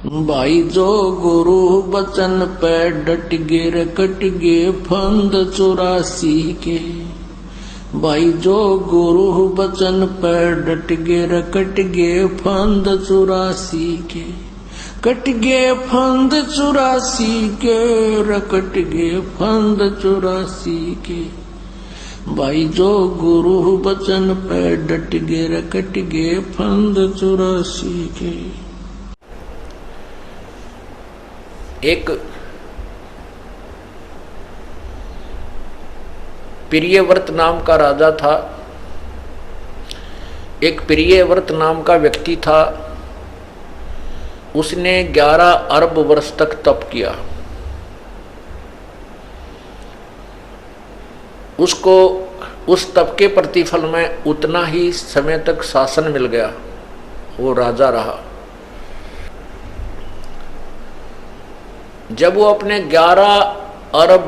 भाई जो गुरु बचन पे डट गे रे कट गे फंद 84 के। भाई जो गुरु बचन पे डट गे रे कट गे फंद 84 के। कट गे फंद 84 के रे कट गे फंद 84 के। भाई जो गुरु बचन पे डट गे रे कट गे फंद 84 के। एक प्रियव्रत नाम का राजा था। एक प्रियव्रत नाम का व्यक्ति था। उसने 11 अरब वर्ष तक तप किया। उसको उस तप के प्रतिफल में उतना ही समय तक शासन मिल गया। वो राजा रहा। जब वो अपने 11 अरब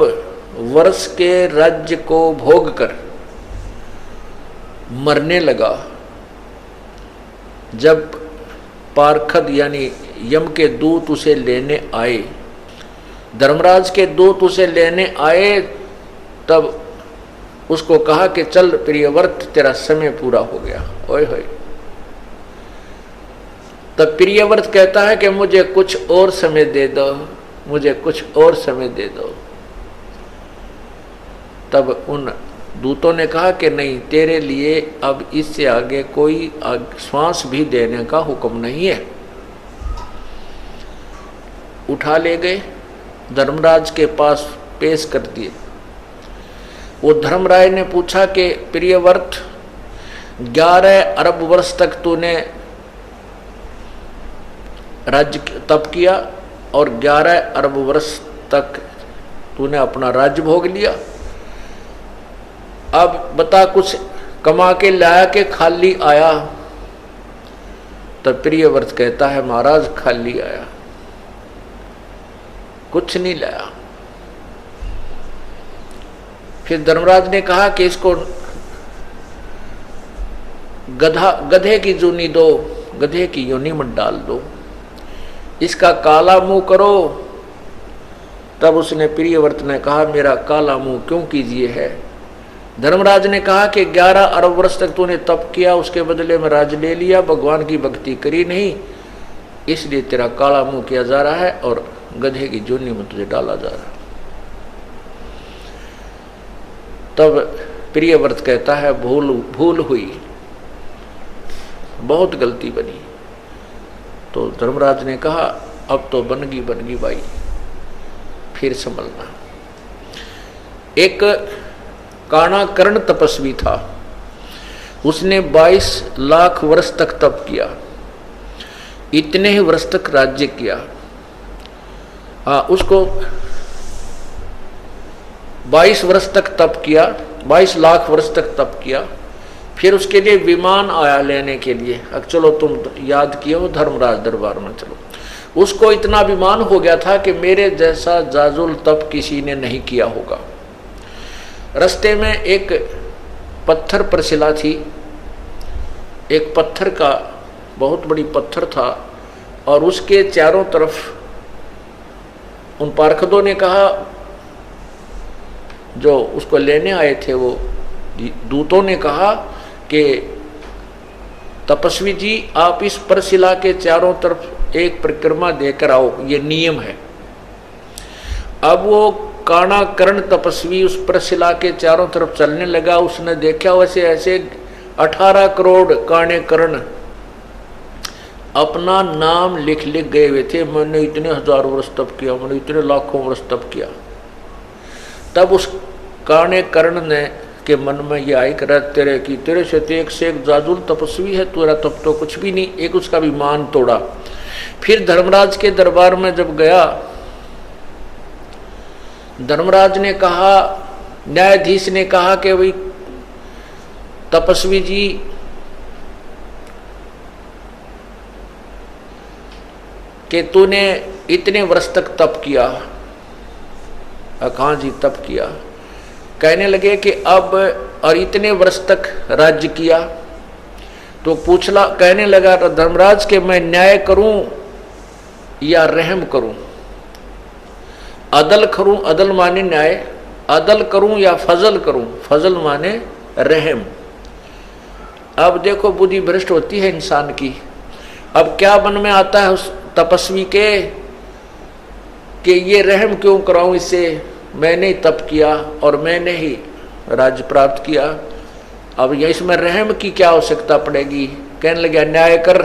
वर्ष के राज्य को भोग कर मरने लगा, जब पार्षद यानी यम के दूत उसे लेने आए, धर्मराज के दूत उसे लेने आए, तब उसको कहा कि चल प्रियव्रत तेरा समय पूरा हो गया। ओए होए। तब प्रियव्रत कहता है कि मुझे कुछ और समय दे दो, मुझे कुछ और समय दे दो। तब उन दूतों ने कहा कि नहीं, तेरे लिए अब इससे आगे कोई श्वास भी देने का हुक्म नहीं है। उठा ले गए, धर्मराज के पास पेश कर दिए। वो धर्मराय ने पूछा कि प्रियव्रत, 11 अरब वर्ष तक तूने राज्य तप किया और 11 अरब वर्ष तक तूने अपना राज्य भोग लिया। अब बता, कुछ कमा के लाया के खाली आया? तब प्रियव्रत कहता है, महाराज खाली आया, कुछ नहीं लाया। फिर धर्मराज ने कहा कि इसको गधे की जूनी दो, गधे की योनि मत डाल दो, इसका काला मुंह करो। तब उसने प्रियव्रत ने कहा, मेरा काला मुंह क्यों कीजिए है? धर्मराज ने कहा कि 11 अरब वर्ष तक तूने तप किया, उसके बदले में राज ले लिया, भगवान की भक्ति करी नहीं, इसलिए तेरा काला मुंह किया जा रहा है और गधे की जोनी में तुझे डाला जा रहा है। तब प्रियव्रत कहता है, भूल हुई, बहुत गलती बनी। तो धर्मराज ने कहा, अब तो बनगी भाई, फिर संभलना। एक काणाकर्ण तपस्वी था। उसने 22 लाख वर्ष तक तप किया। इतने ही वर्ष तक राज्य किया। उसको 22 वर्ष तक तप किया, 22 लाख वर्ष तक तप किया। फिर उसके लिए विमान आया लेने के लिए। अब चलो, तुम याद किए हो, धर्मराज दरबार में चलो। उसको इतना अभिमान हो गया था कि मेरे जैसा जाजुल तप किसी ने नहीं किया होगा। रास्ते में एक पत्थर पर शिला थी। एक पत्थर का बहुत बड़ी पत्थर था और उसके चारों तरफ उन पार्षदों ने कहा, जो उसको लेने आए थे, वो दूतों ने कहा कि तपस्वी जी, आप इस परशिला के चारों तरफ एक परिक्रमा देकर आओ, ये नियम है। अब वो काणाकर्ण तपस्वी उस परशिला के चारों तरफ चलने लगा। उसने देखा वैसे ऐसे 18 करोड़ काणाकर्ण अपना नाम लिख गए हुए थे, मैंने इतने हजार वर्ष तप किया, मैंने इतने लाखों वर्ष तप किया। तब उस काणाकर्ण ने के मन में ये आई कर, तेरे से तो एक से एक जाजुल तपस्वी है, तेरा तप तो कुछ भी नहीं। एक उसका भी मान तोड़ा। फिर धर्मराज के दरबार में जब गया, धर्मराज ने कहा, न्यायाधीश ने कहा कि भाई तपस्वी जी, कि तूने इतने वर्ष तक तप किया। कहाँ जी तप किया? कहने लगे कि अब और इतने वर्ष तक राज्य किया। तो कहने लगा धर्मराज के मैं न्याय करूं या रहम करूं। अदल करूं, अदल माने न्याय, अदल करूं या फजल करूं, फजल माने रहम। अब देखो बुद्धि भ्रष्ट होती है इंसान की। अब क्या मन में आता है उस तपस्वी के कि ये रहम क्यों कराऊं इससे, मैंने ही तप किया और मैंने ही राज्य प्राप्त किया, अब ये इसमें रहम की क्या आवश्यकता पड़ेगी। कहने लगे न्याय कर,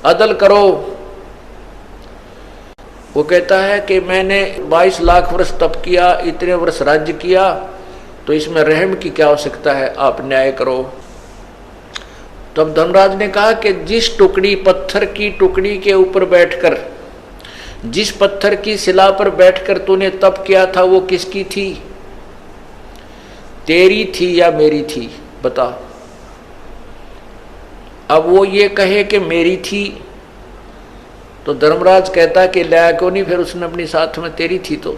अदल करो। वो कहता है कि मैंने 22 लाख वर्ष तप किया, इतने वर्ष राज्य किया, तो इसमें रहम की क्या आवश्यकता है, आप न्याय करो। तब धर्मराज ने कहा कि जिस टुकड़ी, पत्थर की टुकड़ी के ऊपर बैठकर, जिस पत्थर की शिला पर बैठकर तूने तप किया था वो किसकी थी, तेरी थी या मेरी थी, बता। अब वो ये कहे कि मेरी थी, तो धर्मराज कहता कि लाया क्यों नहीं, फिर उसने अपनी साथ में तेरी थी तो।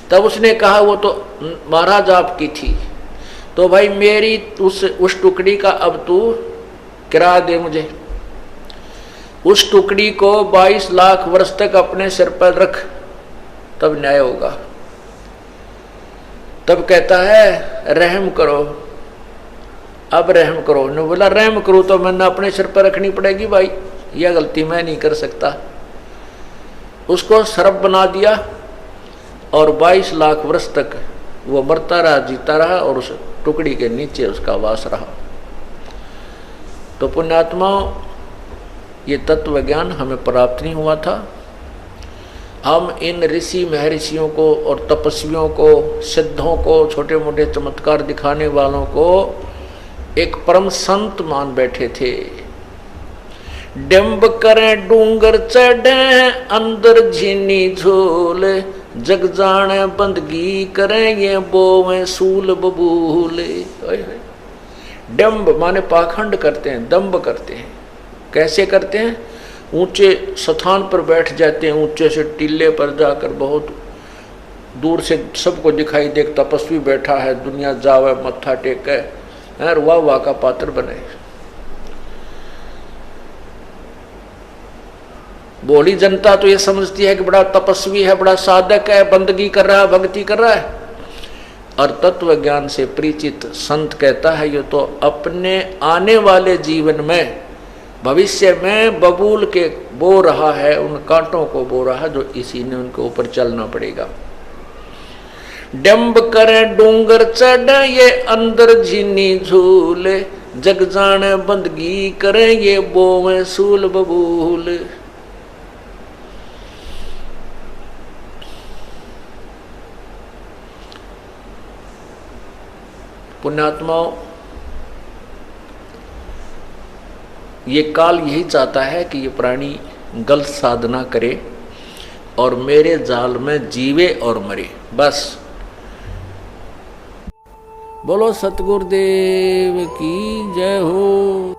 तब उसने कहा वो तो महाराज आपकी थी, तो भाई मेरी उस टुकड़ी का अब तू किराया दे मुझे। उस टुकड़ी को 22 लाख वर्ष तक अपने सिर पर रख, तब न्याय होगा। तब कहता है रहम करो, अब रहम करो। ने बोला रहम करूं तो मैंने अपने सिर पर रखनी पड़ेगी भाई, यह गलती मैं नहीं कर सकता। उसको सरब बना दिया और 22 लाख वर्ष तक वो मरता रहा, जीता रहा और उस टुकड़ी के नीचे उसका वास रहा। तो पुण्यात्माओं, ये तत्व ज्ञान हमें प्राप्त नहीं हुआ था। हम इन ऋषि महर्षियों को और तपस्वियों को, सिद्धों को, छोटे मोटे चमत्कार दिखाने वालों को एक परम संत मान बैठे थे। डिम्ब करें डूंगर चढ़े, अंदर झीनी झोल, जग जाने बंदगी करें ये बोवें सूल बबूले। डम्ब माने पाखंड करते हैं, दम्ब करते हैं। कैसे करते हैं, ऊंचे स्थान पर बैठ जाते हैं, ऊंचे से टीले पर जाकर बहुत दूर से सबको दिखाई दे तपस्वी बैठा है, दुनिया जावे मत्था टेके और वाह वाह का पात्र बने। भोली जनता तो ये समझती है कि बड़ा तपस्वी है, बड़ा साधक है, बंदगी कर रहा है, भक्ति कर रहा है। और तत्व ज्ञान से परिचित संत कहता है ये तो अपने आने वाले जीवन में, भविष्य में बबूल के बो रहा है, उन कांटों को बो रहा है जो इसी ने उनके ऊपर चलना पड़ेगा। डम्ब करें डूंगर चढ़ ये अंदर झीनी झूले, जग जाने बंदगी करें ये बोवें सूल बबूल। पुण्यात्माओं, ये काल यही चाहता है कि ये प्राणी गलत साधना करे और मेरे जाल में जीवे और मरे, बस। बोलो सतगुरुदेव की जय हो।